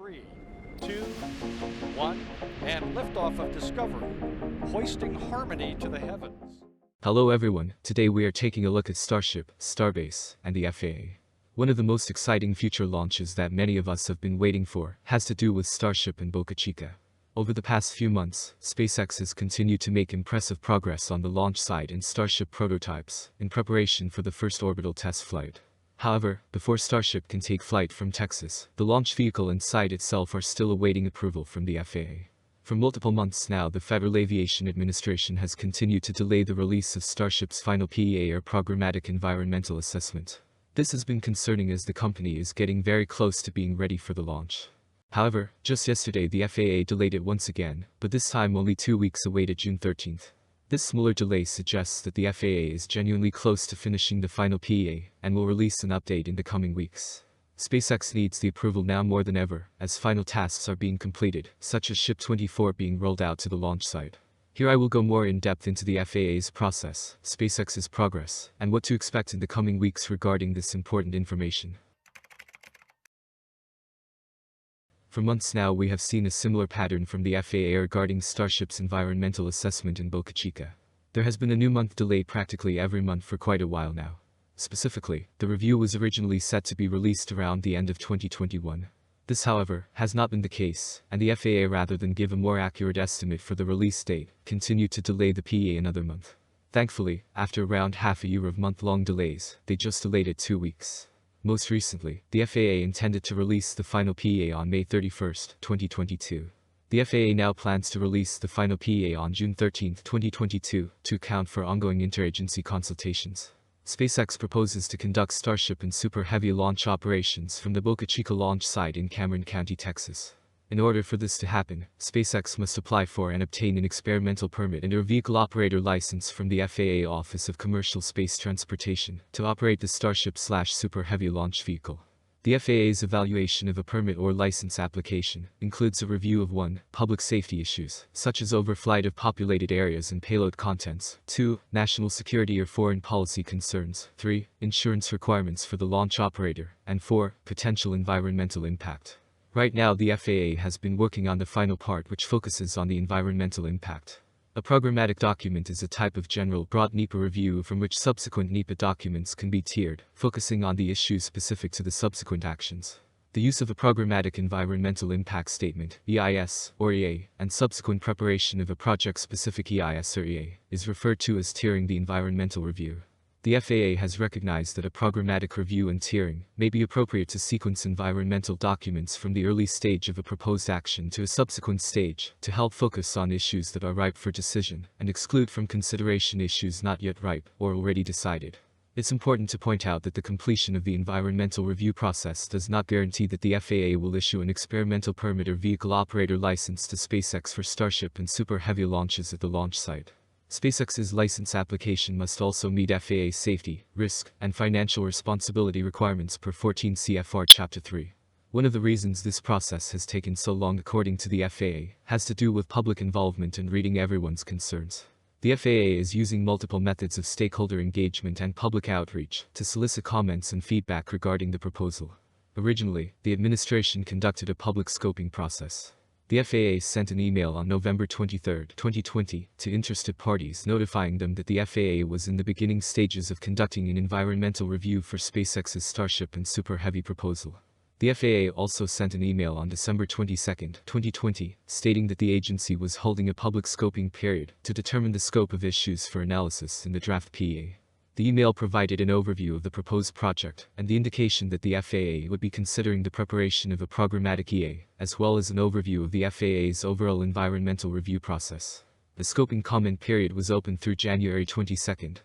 3, 2, 1, and liftoff of Discovery, hoisting harmony to the heavens. Hello everyone, today we are taking a look at Starship, Starbase, and the FAA. One of the most exciting future launches that many of us have been waiting for has to do with Starship and Boca Chica. Over the past few months, SpaceX has continued to make impressive progress on the launch side in Starship prototypes, in preparation for the first orbital test flight. However, before Starship can take flight from Texas, the launch vehicle and site itself are still awaiting approval from the FAA. For multiple months now, the Federal Aviation Administration has continued to delay the release of Starship's Final PEA or Programmatic Environmental Assessment. This has been concerning as the company is getting very close to being ready for the launch. However, just yesterday the FAA delayed it once again, but this time only 2 weeks awaited June 13th. This smaller delay suggests that the FAA is genuinely close to finishing the final PEA and will release an update in the coming weeks. SpaceX needs the approval now more than ever, as final tasks are being completed, such as Ship 24 being rolled out to the launch site. Here I will go more in depth into the FAA's process, SpaceX's progress, and what to expect in the coming weeks regarding this important information. For months now we have seen a similar pattern from the FAA regarding Starship's environmental assessment in Boca Chica. There has been a new month delay practically every month for quite a while now. Specifically, the review was originally set to be released around the end of 2021. This, however, has not been the case, and the FAA, rather than give a more accurate estimate for the release date, continued to delay the PEA another month. Thankfully, after around half a year of month-long delays, they just delayed it 2 weeks. Most recently, the FAA intended to release the final PEA on May 31, 2022. The FAA now plans to release the final PEA on June 13, 2022, to account for ongoing interagency consultations. SpaceX proposes to conduct Starship and Super Heavy launch operations from the Boca Chica launch site in Cameron County, Texas. In order for this to happen, SpaceX must apply for and obtain an experimental permit and a vehicle operator license from the FAA Office of Commercial Space Transportation to operate the Starship/Super Heavy launch vehicle. The FAA's evaluation of a permit or license application includes a review of 1. Public safety issues, such as overflight of populated areas and payload contents, 2. National security or foreign policy concerns, 3. Insurance requirements for the launch operator, and 4. Potential environmental impact. Right now the FAA has been working on the final part, which focuses on the environmental impact. A programmatic document is a type of general, broad NEPA review from which subsequent NEPA documents can be tiered, focusing on the issues specific to the subsequent actions. The use of a Programmatic Environmental Impact Statement, EIS, or EA, and subsequent preparation of a project-specific EIS or EA, is referred to as tiering the environmental review. The FAA has recognized that a programmatic review and tiering may be appropriate to sequence environmental documents from the early stage of a proposed action to a subsequent stage to help focus on issues that are ripe for decision and exclude from consideration issues not yet ripe or already decided. It's important to point out that the completion of the environmental review process does not guarantee that the FAA will issue an experimental permit or vehicle operator license to SpaceX for Starship and Super Heavy launches at the launch site. SpaceX's license application must also meet FAA safety, risk, and financial responsibility requirements per 14 CFR Chapter 3. One of the reasons this process has taken so long, according to the FAA, has to do with public involvement and reading everyone's concerns. The FAA is using multiple methods of stakeholder engagement and public outreach to solicit comments and feedback regarding the proposal. Originally, the administration conducted a public scoping process. The FAA sent an email on November 23, 2020, to interested parties notifying them that the FAA was in the beginning stages of conducting an environmental review for SpaceX's Starship and Super Heavy proposal. The FAA also sent an email on December 22, 2020, stating that the agency was holding a public scoping period to determine the scope of issues for analysis in the draft PEA. The email provided an overview of the proposed project and the indication that the FAA would be considering the preparation of a programmatic EA, as well as an overview of the FAA's overall environmental review process. The scoping comment period was open through January 22,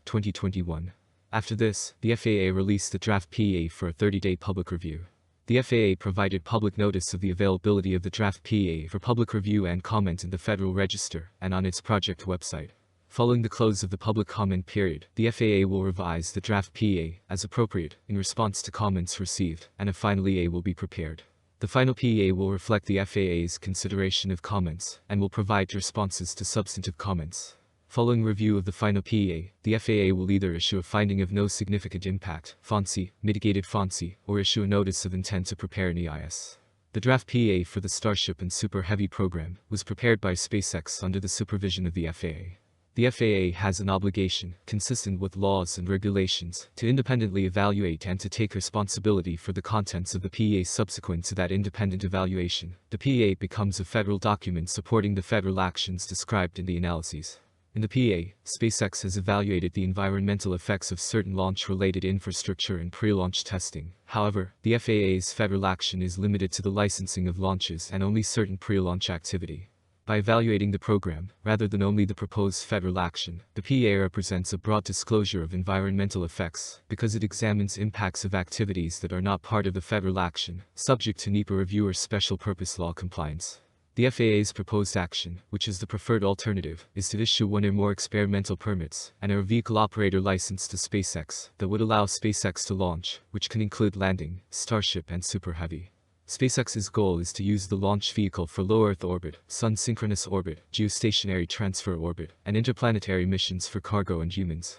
2021. After this, the FAA released the draft PEA for a 30-day public review. The FAA provided public notice of the availability of the draft PEA for public review and comment in the Federal Register and on its project website. Following the close of the public comment period, the FAA will revise the draft PEA, as appropriate, in response to comments received, and a final EA will be prepared. The final PEA will reflect the FAA's consideration of comments, and will provide responses to substantive comments. Following review of the final PEA, the FAA will either issue a finding of no significant impact, FANSI, mitigated FANSI, or issue a notice of intent to prepare an EIS. The draft PEA for the Starship and Super Heavy program was prepared by SpaceX under the supervision of the FAA. The FAA has an obligation, consistent with laws and regulations, to independently evaluate and to take responsibility for the contents of the PEA. Subsequent to that independent evaluation, the PEA becomes a federal document supporting the federal actions described in the analyses. In the PEA, SpaceX has evaluated the environmental effects of certain launch-related infrastructure and pre-launch testing. However, the FAA's federal action is limited to the licensing of launches and only certain pre-launch activity. By evaluating the program, rather than only the proposed federal action, the PEA represents a broad disclosure of environmental effects, because it examines impacts of activities that are not part of the federal action, subject to NEPA review or special purpose law compliance. The FAA's proposed action, which is the preferred alternative, is to issue one or more experimental permits and a vehicle operator license to SpaceX that would allow SpaceX to launch, which can include landing, Starship and Super Heavy. SpaceX's goal is to use the launch vehicle for low Earth orbit, sun-synchronous orbit, geostationary transfer orbit, and interplanetary missions for cargo and humans.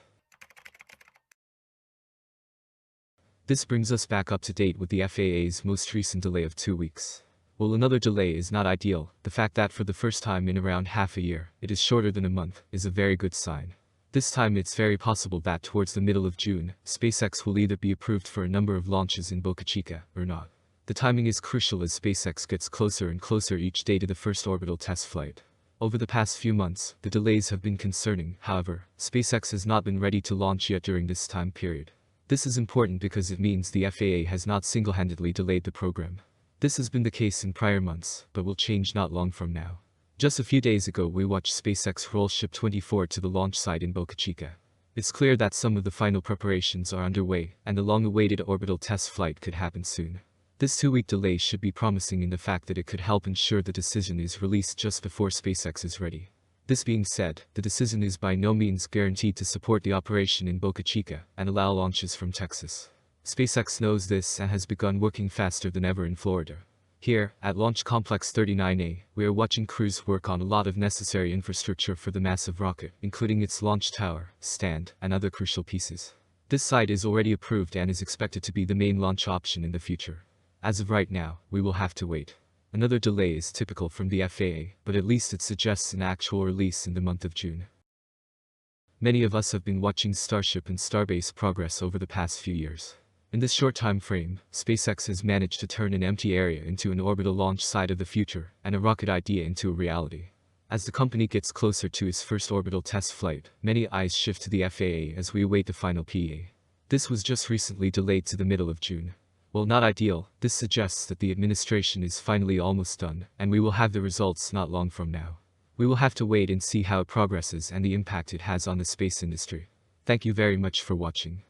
This brings us back up to date with the FAA's most recent delay of 2 weeks. While another delay is not ideal, the fact that for the first time in around half a year, it is shorter than a month, is a very good sign. This time it's very possible that towards the middle of June, SpaceX will either be approved for a number of launches in Boca Chica, or not. The timing is crucial as SpaceX gets closer and closer each day to the first orbital test flight. Over the past few months, the delays have been concerning. However, SpaceX has not been ready to launch yet during this time period. This is important because it means the FAA has not single-handedly delayed the program. This has been the case in prior months, but will change not long from now. Just a few days ago we watched SpaceX roll Ship 24 to the launch site in Boca Chica. It's clear that some of the final preparations are underway, and the long-awaited orbital test flight could happen soon. This 2-week delay should be promising in the fact that it could help ensure the decision is released just before SpaceX is ready. This being said, the decision is by no means guaranteed to support the operation in Boca Chica and allow launches from Texas. SpaceX knows this and has begun working faster than ever in Florida. Here, at Launch Complex 39A, we are watching crews work on a lot of necessary infrastructure for the massive rocket, including its launch tower, stand, and other crucial pieces. This site is already approved and is expected to be the main launch option in the future. As of right now, we will have to wait. Another delay is typical from the FAA, but at least it suggests an actual release in the month of June. Many of us have been watching Starship and Starbase progress over the past few years. In this short time frame, SpaceX has managed to turn an empty area into an orbital launch site of the future, and a rocket idea into a reality. As the company gets closer to its first orbital test flight, many eyes shift to the FAA as we await the final PEA. This was just recently delayed to the middle of June. While not ideal, this suggests that the administration is finally almost done, and we will have the results not long from now. We will have to wait and see how it progresses and the impact it has on the space industry. Thank you very much for watching.